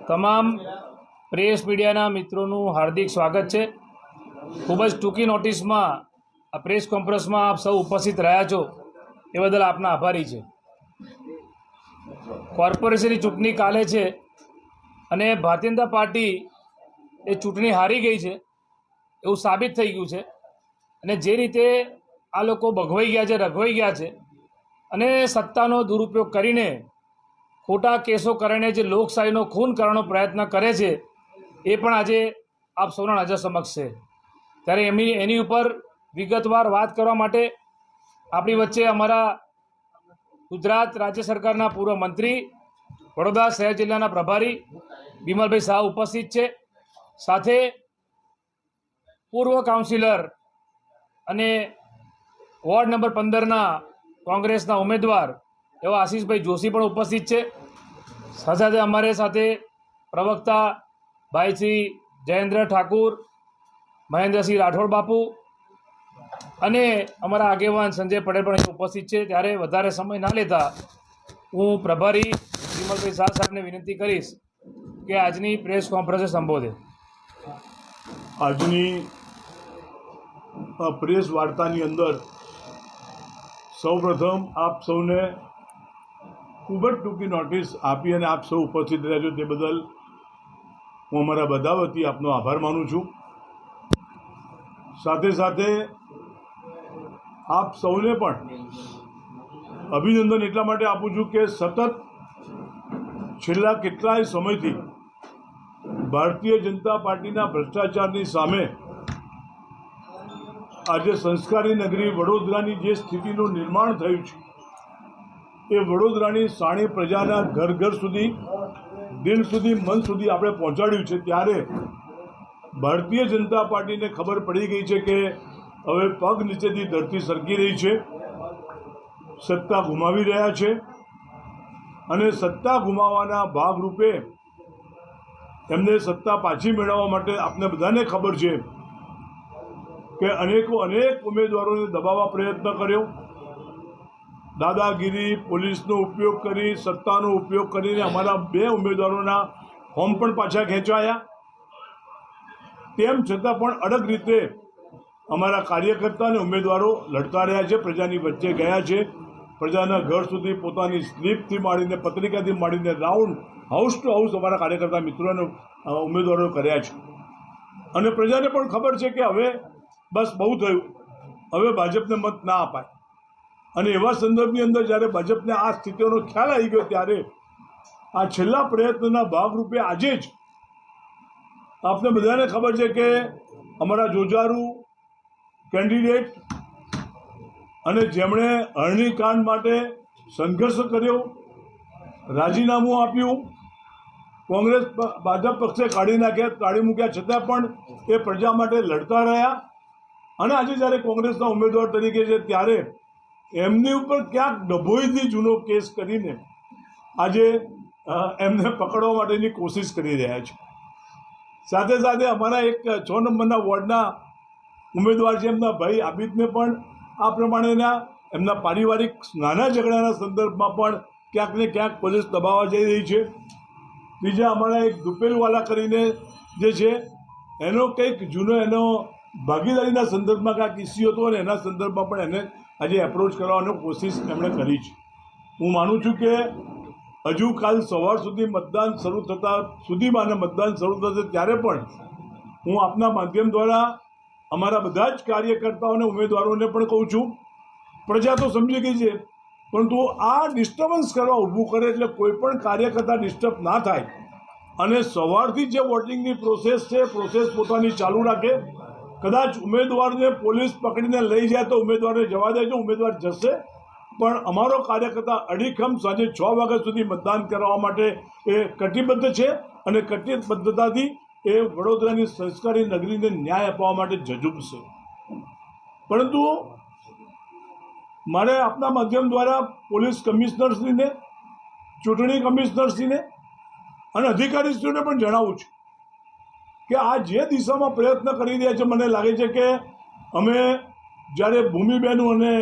તમામ પ્રેસ મીડિયાના મિત્રોનું હાર્દિક સ્વાગત છે। ખૂબ જ ટૂંકી નોટિસમાં આ પ્રેસ કોન્ફરન્સમાં આપ સૌ ઉપસ્થિત રહ્યા છો એ બદલ આપના આભારી છે। કોર્પોરેશનની ચૂંટણી કાલે છે અને ભારતીય જનતા પાર્ટી એ ચૂંટણી હારી ગઈ છે એવું સાબિત થઈ ગયું છે। અને જે રીતે આ લોકો ભગવાઈ ગયા છે, રઘવાઈ ગયા છે અને સત્તાનો દુરુપયોગ કરીને ખોટા કેસો કરીને જે લોકશાહીનો ખૂન કરવાનો પ્રયત્ન કરે છે એ પણ આજે આપ સૌના નજર સમક્ષ છે। ત્યારે એની ઉપર વિગતવાર વાત કરવા માટે આપણી વચ્ચે અમારા ગુજરાત રાજ્ય સરકારના પૂર્વ મંત્રી, વડોદરા શહેર જિલ્લાના પ્રભારી બિમલભાઈ શાહ ઉપસ્થિત છે। સાથે પૂર્વ કાઉન્સિલર અને વોર્ડ નંબર 15ના કોંગ્રેસના ઉમેદવાર એવા આશીષભાઈ જોશી પણ ઉપસ્થિત છે। સાથે સાથે અમારે સાથે પ્રવક્તા ભાઈ શ્રી જયેન્દ્ર ઠાકુર, મહેન્દ્રસિંહ રાઠોડ બાપુ અને અમારા આગેવાન સંજય પટેલ પણ ઉપસ્થિત છે। ત્યારે વધારે સમય ના લેતા હું પ્રભારી બિમલભાઈ શાહ સાહેબને વિનંતી કરીશ કે આજની પ્રેસ કોન્ફરન્સને સંબોધે। આજની પ્રેસ વાર્તાની અંદર સૌપ્રથમ આપ સૌને ખૂબ જ ટૂંકી નોટિસ આપી અને આપ સૌ ઉપસ્થિત રહ્યા છો તે બદલ હું અમારા બધા વતી આપનો આભાર માનું છું। સાથે સાથે આપ સૌને પણ અભિનંદન એટલા માટે આપું છું કે સતત છેલ્લા કેટલાય સમયથી ભારતીય જનતા પાર્ટીના ભ્રષ્ટાચારની સામે આજે સંસ્કારી નગરી વડોદરાની જે સ્થિતિનું નિર્માણ થયું છે એ વડોદરાની સાણી પ્રજાના ઘર ઘર સુધી, દિલ સુધી, મન સુધી આપણે પહોંચાડ્યું છે। ત્યારે ભારતીય જનતા પાર્ટીને ખબર પડી ગઈ છે કે હવે પગ નીચેથી ધરતી સરકી રહી છે, સત્તા ગુમાવી રહ્યા છે અને સત્તા ગુમાવવાના ભાગરૂપે એમને સત્તા પાછી મેળવવા માટે આપને બધાને ખબર છે કે અનેક ઉમેદવારોને દબાવવા પ્રયત્ન કર્યો, દાદાગીરી, પોલીસનો ઉપયોગ કરી, સત્તાનો ઉપયોગ કરીને અમારા 2 ઉમેદવારોના ફોર્મ પણ પાછા ખેંચાયા। તેમ છતાં પણ અડગ રીતે અમારા કાર્યકર્તા અને ઉમેદવારો લડતા રહ્યા છે, પ્રજાની વચ્ચે ગયા છે, પ્રજાના ઘર સુધી પોતાની સ્લીપથી માંડીને, પત્રિકાથી માંડીને રાઉન્ડ હાઉસ ટુ હાઉસ અમારા કાર્યકર્તા મિત્રોને ઉમેદવારો કર્યા છે। અને પ્રજાને પણ ખબર છે કે હવે બસ બહુ થયું, હવે ભાજપને મત ના અપાય। અને એવા સંદર્ભની અંદર જ્યારે ભાજપને આ સ્થિતિનો ખ્યાલ આવી ગયો ત્યારે આ છેલ્લા પ્રયત્નના ભાગરૂપે આજે જ આપને બધાને ખબર છે કે અમારા જોજારુ કેન્ડિડેટ અને જેમણે હરણીકાંડ માટે સંઘર્ષ કર્યો, રાજીનામું આપ્યું, કોંગ્રેસ ભાજપ પક્ષે કાઢી મૂક્યા છતાં પણ એ પ્રજા માટે લડતા રહ્યા અને આજે જ્યારે કોંગ્રેસના ઉમેદવાર તરીકે છે ત્યારે એમની ઉપર ક્યાંક ડભોઈથી જૂનો કેસ કરીને આજે એમને પકડવા માટેની કોશિશ કરી રહ્યા છે। સાથે સાથે અમારા એક 6 નંબરના વોર્ડના ઉમેદવાર છે એમના ભાઈ આબિદને પણ આ પ્રમાણેના એમના પારિવારિક નાના ઝઘડાના સંદર્ભમાં પણ ક્યાંક ને ક્યાંક પોલીસ દબાવવા જઈ રહી છે। બીજા અમારા એક દુપેલવાલા કરીને જે છે એનો કંઈક જૂનો એનો ભાગીદારીના સંદર્ભમાં કાંઈક ઇસ્યુ હતો અને એના સંદર્ભમાં પણ એને આજે એપ્રોચ કરવાની કોશિશ એમણે કરી છે। હું માનું છું કે હજુ કાલ સવાર સુધી મતદાન શરૂ થતાં સુધીમાં અને મતદાન શરૂ થશે ત્યારે પણ હું આપના માધ્યમ દ્વારા અમારા બધા જ કાર્યકર્તાઓને, ઉમેદવારોને પણ કહું છું, પ્રજા તો સમજી ગઈ છે પરંતુ આ ડિસ્ટર્બન્સ કરવા ઊભું કરે એટલે કોઈ પણ કાર્યકર્તા ડિસ્ટર્બ ના થાય અને સવારથી જે વોટિંગની પ્રોસેસ છે પ્રોસેસ પોતાની ચાલુ રાખે। કદાચ ઉમેદવારને પોલીસ પકડીને લઈ જાય તો ઉમેદવારને જવા દેજો, ઉમેદવાર જશે, પણ અમારો કાર્યકર્તા અડીખમ સાંજે 6 વાગ્યા સુધી મતદાન કરવા માટે એ કટિબદ્ધ છે અને કટિબદ્ધતાથી એ વડોદરાની સંસ્કારી નગરીને ન્યાય આપવા માટે ઝઝૂમશે। પરંતુ મારે આપના માધ્યમ દ્વારા પોલીસ કમિશનરશ્રીને, ચૂંટણી કમિશનરશ્રીને અને અધિકારીશ્રીઓને પણ જણાવું છું કે આ જે દિશામાં પ્રયત્ન કરી રહ્યા છે મને લાગે છે કે અમે જ્યારે ભૂમિબેનનું અને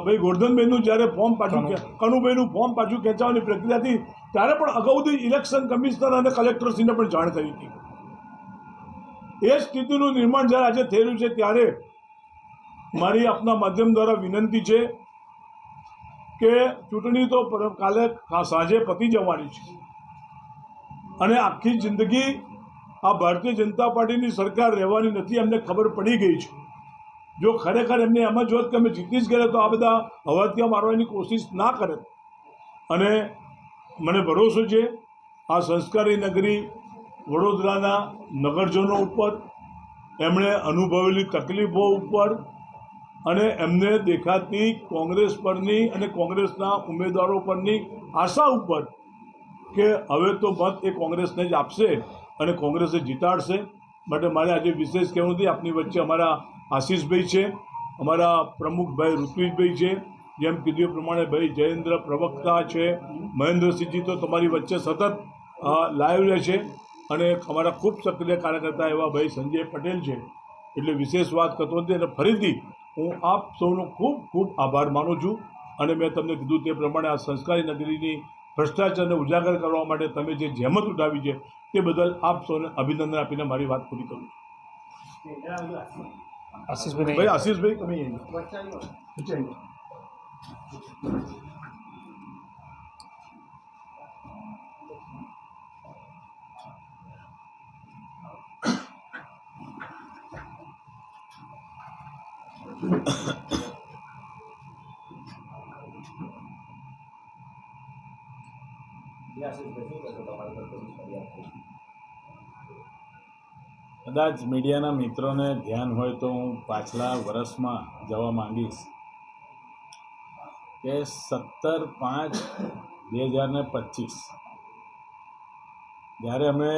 ભાઈ ગોરધનબેનનું જ્યારે ફોર્મ પાછું કનુભાઈનું ફોર્મ પાછું ખેંચવાની પ્રક્રિયા હતી ત્યારે પણ અગાઉથી ઇલેક્શન કમિશનર અને કલેક્ટરશ્રીને પણ જાણ થઈ હતી. એ સ્થિતિનું નિર્માણ જ્યારે આજે થઈ રહ્યું છે ત્યારે મારી આપના માધ્યમ દ્વારા વિનંતી છે કે ચૂંટણી તો કાલે સાંજે પતી જવાની છે અને આખી જિંદગી આ ભારતીય જનતા પાર્ટીની સરકાર રહેવાની નથી, અમને ખબર પડી ગઈ છે. જો ખરેખર એમને એમ જ હોત કે અમે જીતી જ ગયા તો આ બધા હવાતિયા મારવાની કોશિશ ના કરે. અને મને ભરોસો છે આ સંસ્કારી નગરી વડોદરાના નગરજનો ઉપર, એમણે અનુભવેલી તકલીફો ઉપર અને એમને દેખાતી કોંગ્રેસ પરની અને કોંગ્રેસના ઉમેદવારો પરની આશા ઉપર કે હવે તો મત એ કોંગ્રેસને જ આપશે અને કોંગ્રેસે જીતાડશે. માટે મારે આજે વિશેષ કહેવું નથી. આપની વચ્ચે અમારા આશીષભાઈ છે, અમારા પ્રમુખભાઈ ઋત્વિજભાઈ છે, જેમ કીધું એ પ્રમાણે ભાઈ જયેન્દ્ર પ્રવક્તા છે, મહેન્દ્રસિંહજી તો તમારી વચ્ચે સતત લાઈવ રહે છે અને અમારા ખૂબ સક્રિય કાર્યકર્તા એવા ભાઈ સંજય પટેલ છે. એટલે વિશેષ વાત કરતો નથી અને ફરીથી હું આપ સૌનો ખૂબ ખૂબ આભાર માનું છું. અને મેં તમને કીધું તે પ્રમાણે આ સંસ્કારી નગરીની ભ્રષ્ટાચારને ઉજાગર કરવા માટે તમે જે જહેમત ઉઠાવી છે તે બદલ આપ સૌને અભિનંદન આપીને મારી વાત પૂરી કરું છું. આશીષભાઈ તમે કદાચ મીડિયાના મિત્રોને ધ્યાન હોય તો હું પાછલા વર્ષમાં જવા માંગીશ કે 17/5/2025 જ્યારે અમે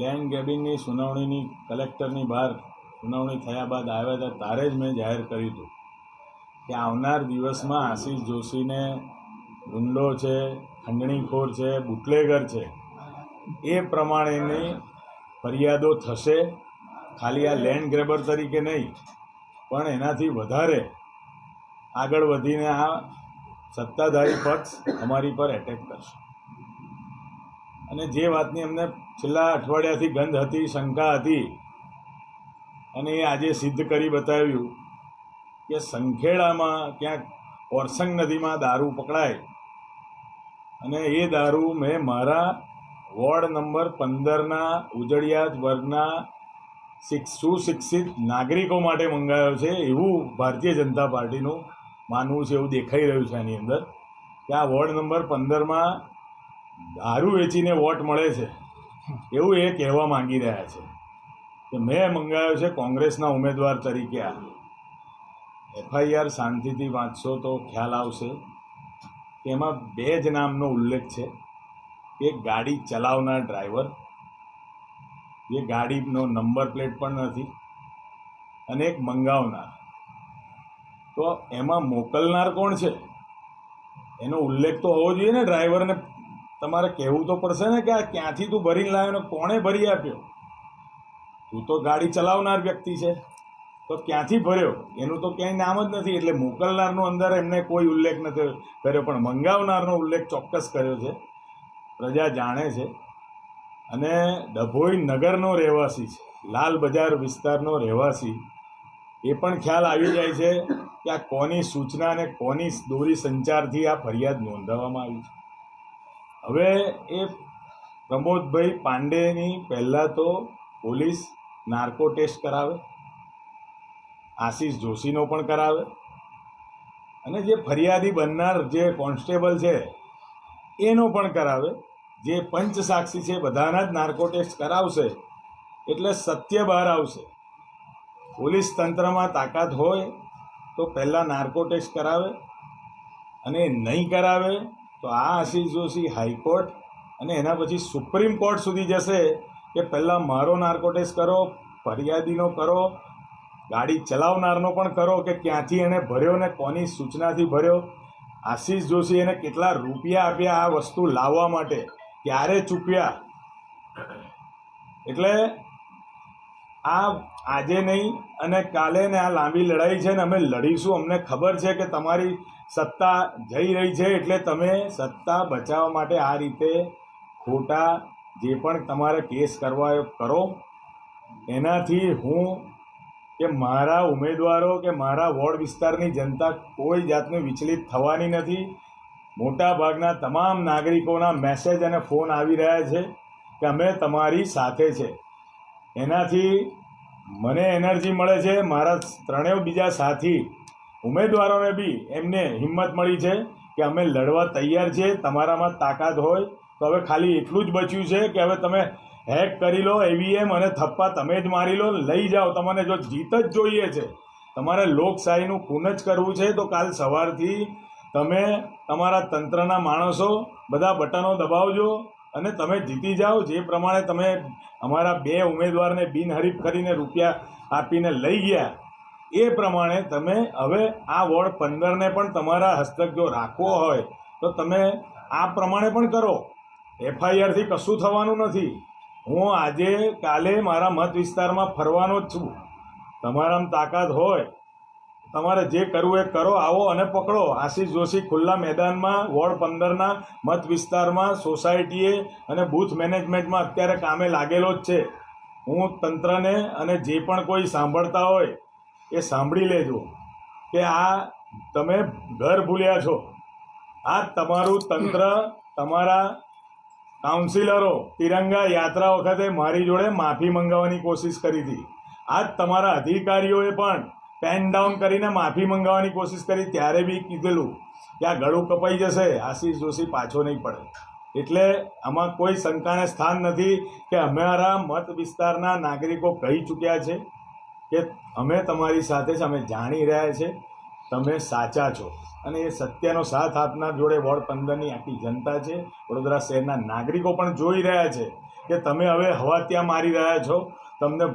લેન્ડ ગ્રેબિંગની સુનાવણીની કલેક્ટરની બહાર સુનાવણી થયા બાદ આવ્યા હતા ત્યારે જ મેં જાહેર કર્યું હતું કે આવનાર દિવસમાં આશીષ જોશીને ગુંડો છે, ખંડણીખોર છે, બુટલેગર છે એ પ્રમાણેની ફરિયાદો થશે. ખાલી આ લેન્ડ ગ્રેબર તરીકે નહીં પણ એનાથી વધારે આગળ વધીને આ સત્તાધારી પક્ષ અમારી પર એટેક કરશે. અને જે વાતની અમને છેલ્લા અઠવાડિયાથી ગંધ હતી, શંકા હતી, અને એ આજે સિદ્ધ કરી બતાવ્યું કે સંખેડામાં ક્યાંક ઓરસંગ નદીમાં દારૂ પકડાય અને એ દારૂ મેં મારા વોર્ડ નંબર 15ના ઉજળિયાત વર્ગના સુશિક્ષિત નાગરિકો માટે મંગાવ્યો છે એવું ભારતીય જનતા પાર્ટીનું માનવું છે. એવું દેખાઈ રહ્યું છે આની અંદર કે આ વોર્ડ નંબર 15માં દારૂ વેચીને વોટ મળે છે એવું એ કહેવા માંગી રહ્યા છે કે મેં મંગાવ્યો છે કોંગ્રેસના ઉમેદવાર તરીકે. આ FIR શાંતિથી વાંચશો તો ખ્યાલ આવશે કે એમાં 2 જ નામનો ઉલ્લેખ છે. એક ગાડી ચલાવનાર ડ્રાઈવર, જે ગાડીનો નંબર પ્લેટ પણ નથી, અને એક મંગાવનાર. તો એમાં મોકલનાર કોણ છે એનો ઉલ્લેખ તો હોવો જોઈએ ને. ડ્રાઈવરને તમારે કહેવું તો પડશે ને કે આ ક્યાંથી તું ભરીને લાવ્યો ને કોણે ભરી આપ્યો. તું તો ગાડી ચલાવનાર વ્યક્તિ છે તો ક્યાંથી ભર્યો એનું તો ક્યાંય નામ જ નથી. એટલે મોકલનારનો અંદર એમને કોઈ ઉલ્લેખ નથી કર્યો, પણ મંગાવનારનો ઉલ્લેખ ચોક્કસ કર્યો છે. પ્રજા જાણે છે. અને ડભોઈ નગરનો રહેવાસી છે, લાલ બજાર વિસ્તારનો રહેવાસી, એ પણ ખ્યાલ આવી જાય છે કે આ કોની સૂચના અને કોની દોરી સંચારથી આ ફરિયાદ નોંધાવવામાં આવી છે. હવે એ પ્રમોદભાઈ પાંડેની પહેલાં તો પોલીસ નાર્કો ટેસ્ટ કરાવે, આશીષ જોશીનો પણ કરાવે, અને જે ફરિયાદી બનનાર જે કોન્સ્ટેબલ છે એનો પણ કરાવે. જે પંચ સાક્ષી છે બધાના જ નાર્કો ટેસ્ટ કરાવશે એટલે સત્ય બહાર આવશે. પોલીસ તંત્રમાં તાકાત હોય તો પહેલાં નાર્કો ટેસ્ટ કરાવે, અને નહીં કરાવે તો આ આશીષ જોશી હાઈકોર્ટ અને એના પછી સુપ્રીમ કોર્ટ સુધી જશે કે પહેલાં મારો નાર્કો ટેસ્ટ કરો, ફરિયાદીનો કરો, ગાડી ચલાવનારનો પણ કરો કે ક્યાંથી એને ભર્યો ને કોની સૂચનાથી ભર્યો, આશીષ જોશી એને કેટલા રૂપિયા આપ્યા આ વસ્તુ લાવવા માટે, ક્યારે ચૂકવ્યા. એટલે આ આજે નહીં અને કાલે ને આ લાંબી લડાઈ છે ને અમે લડીશું. અમને ખબર છે કે તમારી સત્તા જઈ રહી છે, એટલે તમે સત્તા બચાવવા માટે આ રીતે ખોટા જે પણ તમારે કેસ કરવા હોય કરો. એનાથી હું કે મારા ઉમેદવારો કે મારા વોર્ડ વિસ્તારની જનતા કોઈ જાતનું વિચલિત થવાની નથી. મોટા ભાગના તમામ નાગરિકોના મેસેજ અને ફોન આવી રહ્યા છે કે અમે તમારી સાથે છે. એનાથી મને એનર્જી મળે છે. મારા ત્રણેય બીજા સાથી ઉમેદવારોને બી એમને હિંમત મળી છે કે અમે લડવા તૈયાર છીએ. તમારામાં તાકાત હોય તો હવે ખાલી એટલું જ બચ્યું છે કે હવે તમે હેક કરી લો, EVM અને થપ્પા તમે જ મારી લો, લઈ જાઓ. તમને જો જીત જ જોઈએ છે, તમારે લોકશાહીનું ખૂન જ કરવું છે, તો કાલ સવારથી તમે તમારા તંત્રના માણસો બધા બટનો દબાવજો અને તમે જીતી જાઓ. જે પ્રમાણે તમે અમારા 2 ઉમેદવારને બિનહરીફ કરીને રૂપિયા આપીને લઈ ગયા, એ પ્રમાણે તમે હવે આ વોર્ડ 15ને પણ તમારા હસ્તક જો રાખવો હોય તો તમે આ પ્રમાણે પણ કરો. FIRથી કશું થવાનું નથી. હું આજે કાલે મારા મત વિસ્તારમાં ફરવાનો જ છું. તમારામાં તાકાત હોય, તમારે જે કરવું એ કરો, આવો અને પકડો. આશીષ જોશી ખુલ્લા મેદાનમાં વોર્ડ 15ના મત વિસ્તારમાં સોસાયટીએ અને બૂથ મેનેજમેન્ટમાં અત્યારે કામે લાગેલો જ છે. હું તંત્રને અને જે પણ કોઈ સાંભળતા હોય એ સાંભળી લેજો કે આ તમે ઘર ભૂલ્યા છો. આ તમારું તંત્ર, તમારા કાઉન્સિલરો તિરંગા યાત્રા વખતે મારી જોડે માફી મંગાવવાની કોશિશ કરી હતી. આજ તમારા અધિકારીઓએ પણ પેન ડાઉન કરીને માફી મંગાવવાની કોશિશ કરી, ત્યારે બી કીધેલું કે આ ગળું કપાઈ જશે, આશીષ જોશી પાછો નહીં પડે. એટલે આમાં કોઈ શંકાને સ્થાન નથી કે અમારા મત વિસ્તારના નાગરિકો કહી ચૂક્યા છે કે અમે તમારી સાથે છે, અમે જાણી રહ્યા છે તમે સાચા છો. અને એ સત્યનો સાથ આપનાર જોડે વોર્ડ 15ની આખી જનતા છે. વડોદરા શહેરના નાગરિકો પણ જોઈ રહ્યા છે કે તમે હવે હવા ત્યાં મારી રહ્યા છો. તમને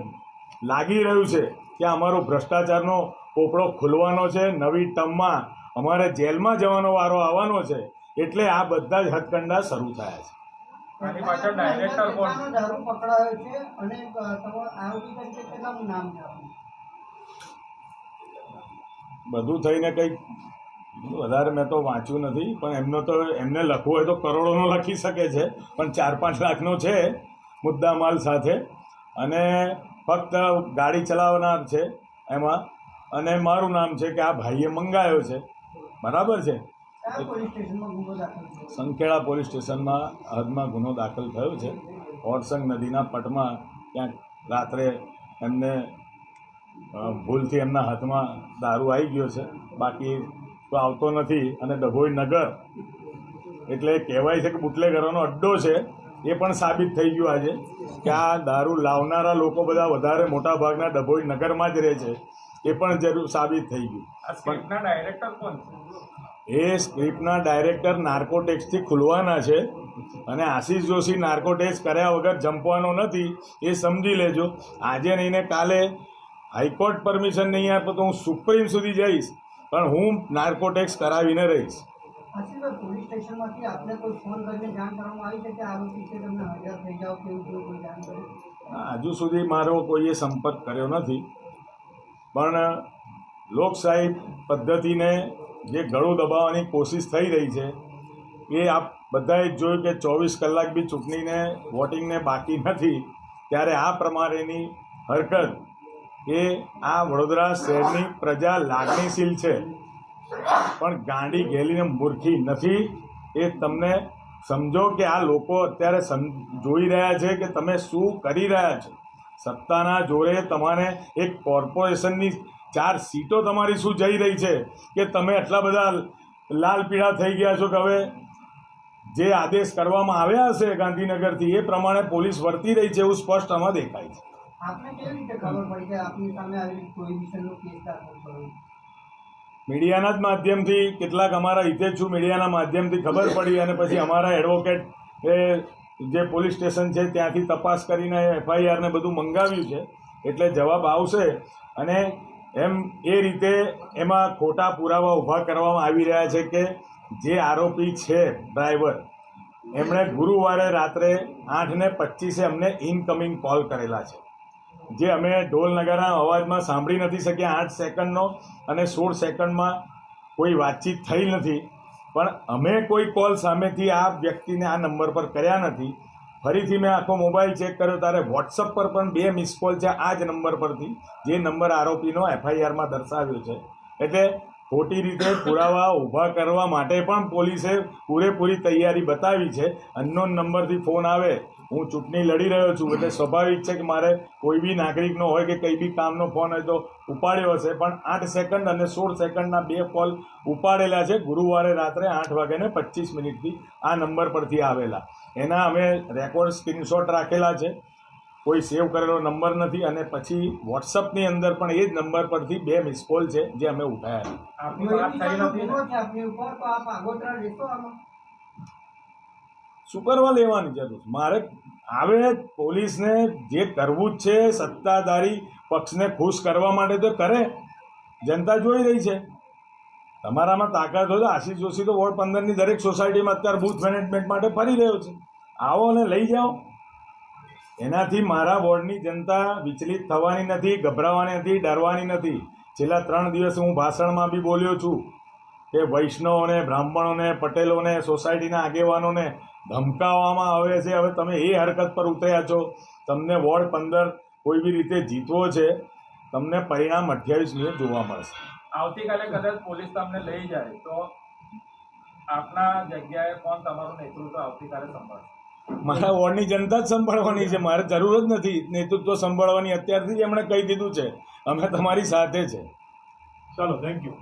લાગી રહ્યું છે કે અમારો ભ્રષ્ટાચારનો પોપડો ખુલવાનો છે. નવી ટર્મમાં અમારે જેલમાં જવાનો વારો આવવાનો છે. એટલે આ બધા જ હથકંડા શરૂ થયા છે. આની પાછળ ડાયરેક્ટર કોણ? દારૂ પકડાયો છે અને તમારો આરોપી તરીકે કેટલાનું નામ છે? બધું થઈને કંઈક વધારે મેં તો વાંચ્યું નથી, પણ એમને લખવું હોય તો કરોડોનો લખી શકે છે, પણ 4-5 લાખનો છે મુદ્દામાલ સાથે. અને ફક્ત ગાડી ચલાવનાર છે એમાં, અને મારું નામ છે કે આ ભાઈએ મંગાવ્યો છે. બરાબર છે. સંખેડા પોલીસ સ્ટેશનમાં હદમાં ગુનો દાખલ થયો છે. ઓરસંગ નદીના પટમાં ક્યાંક રાત્રે એમને ભૂલથી એમના હાથમાં દારૂ આવી ગયો છે. બાકી તો આવતો નથી. અને ડભોઈ નગર એટલે કહેવાય છે કે બુટલેગરોનો અડ્ડો છે. એ પણ સાબિત થઈ ગયું આજે કે આ દારૂ લાવનારા લોકો બધા વધારે મોટા ભાગના ડભોઈ નગરમાં જ રહે છે. એ પણ જરૂર સાબિત થઈ ગયું. આ સ્ક્રિપ્ટના ડાયરેક્ટર કોણ છે? એ સ્ક્રિપ્ટના ડાયરેક્ટર નાર્કોટેક્સથી ખુલવાના છે. અને આશીષ જોશી નાર્કોટેક્સ કર્યા વગર જંપવાનો નથી, એ સમજી લેજો. આજે નહીં ને કાલે હાઈકોર્ટ પરમિશન નહીં આપે તો હું સુપ્રીમ સુધી જઈશ, પણ હું નાર્કોટેક્સ કરાવીને રહીશ. પોલીસ સ્ટેશનમાંથી આપને કોઈ ફોન કરીને જાણ કરવામાં આવી છે કે આરોપી છે, તમને હાજર થઈ જાઓ કે એવું કોઈ જાણ કર્યું? હજુ સુધી મારો કોઈએ સંપર્ક કર્યો નથી. પણ લોકશાહી પદ્ધતિને જે ગળું દબાવવાની કોશિશ થઈ રહી છે, એ આપ બધાએ જોયું કે 24 કલાક બી ચૂંટણીને વોટિંગને બાકી નથી, ત્યારે આ પ્રમાણેની હરકત એ આ વડોદરા શહેરની પ્રજા લાગણીશીલ છે, પણ ગાંડી ઘેલીને મૂર્ખી નથી. એ તમને સમજો કે આ લોકો અત્યારે જોઈ રહ્યા છે કે તમે શું કરી રહ્યા છો. સત્તાના જોરે તમારે એક કોર્પોરેશનની 4 સીટો તમારી શું જઈ રહી છે કે તમે આટલા બધા લાલ પીળા થઈ ગયા છો કે હવે જે આદેશ કરવામાં આવ્યા હશે ગાંધીનગરથી એ પ્રમાણે પોલીસ વર્તી રહી છે, એવું સ્પષ્ટ આમાં દેખાય છે. આપને કેવી રીતે ખબર પડી કે આપની સામે આવી પ્રોહિબિશનનો કેસ દાખલ કર્યો? મીડિયાના જ માધ્યમથી, કેટલાક અમારા હિતેચ્છુ મીડિયાના માધ્યમથી ખબર પડી, અને પછી અમારા એડવોકેટ એ જે પોલીસ સ્ટેશન છે ત્યાંથી તપાસ કરીને FIR ને બધું મંગાવ્યું છે. એટલે જવાબ આવશે. અને એ રીતે એમાં ખોટા પુરાવા ઊભા કરવામાં આવી રહ્યા છે કે જે આરોપી છે ડ્રાઈવર, એમણે ગુરુવારે રાત્રે 8:25 અમને ઇનકમિંગ કોલ કરેલા છે. જે અમે ઢોલ નગારા અવાજમાં સાંભળી નથી શક્યા 8 સેકન્ડનો અને 16 સેકન્ડમાં કોઈ વાતચીત થઈ નથી, પણ અમે કોઈ કોલ સામેથી આ વ્યક્તિને આ નંબર પર કર્યા નથી. ફરીથી મેં આખો મોબાઈલ ચેક કર્યો ત્યારે વોટ્સઅપ પર પણ 2 મિસ કોલ છે આ જ નંબર પરથી, જે નંબર આરોપીનો FIRમાં દર્શાવ્યો છે. એટલે ખોટી રીતે પુરાવા ઊભા કરવા માટે પણ પોલીસે પૂરેપૂરી તૈયારી બતાવી છે. અનનોન નંબરથી ફોન આવે, હું ચૂંટણી લડી રહ્યો છું એટલે સ્વાભાવિક છે કે મારે કોઈ બી નાગરિકનો હોય કે કંઈ બી કામનો ફોન હોય તો ઉપાડ્યો હશે, પણ 8 સેકન્ડ અને 16 સેકન્ડના 2 કોલ ઉપાડેલા છે ગુરુવારે રાત્રે 8:25 આ નંબર પરથી આવેલા. એના અમે રેકોર્ડ સ્ક્રીનશોટ રાખેલા છે, કોઈ સેવ કરેલો નંબર નથી. અને પછી વોટ્સઅપની અંદર પણ એ જ નંબર પરથી 2 મિસ કોલ છે જે અમે ઉઠાયા. આપની વાત થઈ નથી ને આપની ઉપર, તો આપ આગોતરા લેશો આમાં? શું કરવા લેવાની જરૂર? મારે આવે પોલીસને જે કરવું જ છે સત્તાધારી પક્ષને ખુશ કરવા માટે તો કરે. જનતા જોઈ રહી છે. તમારામાં તાકાત હોય તો આશીષ જોશી તો વોર્ડ 15ની દરેક સોસાયટીમાં અત્યારે બૂથ મેનેજમેન્ટ માટે ફરી રહ્યો છે. આવો અને લઈ જાઓ. એનાથી મારા વોર્ડની જનતા વિચલિત થવાની નથી, ગભરાવાની નથી, ડરવાની નથી. છેલ્લા 3 દિવસ હું ભાષણમાં બી બોલ્યો છું કે વૈષ્ણવોને, બ્રાહ્મણોને, પટેલોને, સોસાયટીના આગેવાનોને ધમકાવવામાં આવે છે. હવે તમે એ હરકત પર ઉતર્યા છો. તમને વોર્ડ 15 કોઈ બી રીતે જીતવો છે, તમને પરિણામ 28મીએ જોવા મળશે. આવતીકાલે કદાચ પોલીસ તમને લઈ જાય તો આપના જગ્યાએ કોણ તમારું નેતૃત્વ આવતીકાલે સંભાળશે? મારા વોર્ડની જનતા જ સંભાળવાની છે. મારે જરૂર જ નથી નેતૃત્વ સંભાળવાની. અત્યારથી જ એમણે કહી દીધું છે અમે તમારી સાથે છે. ચાલો, થેન્ક યુ.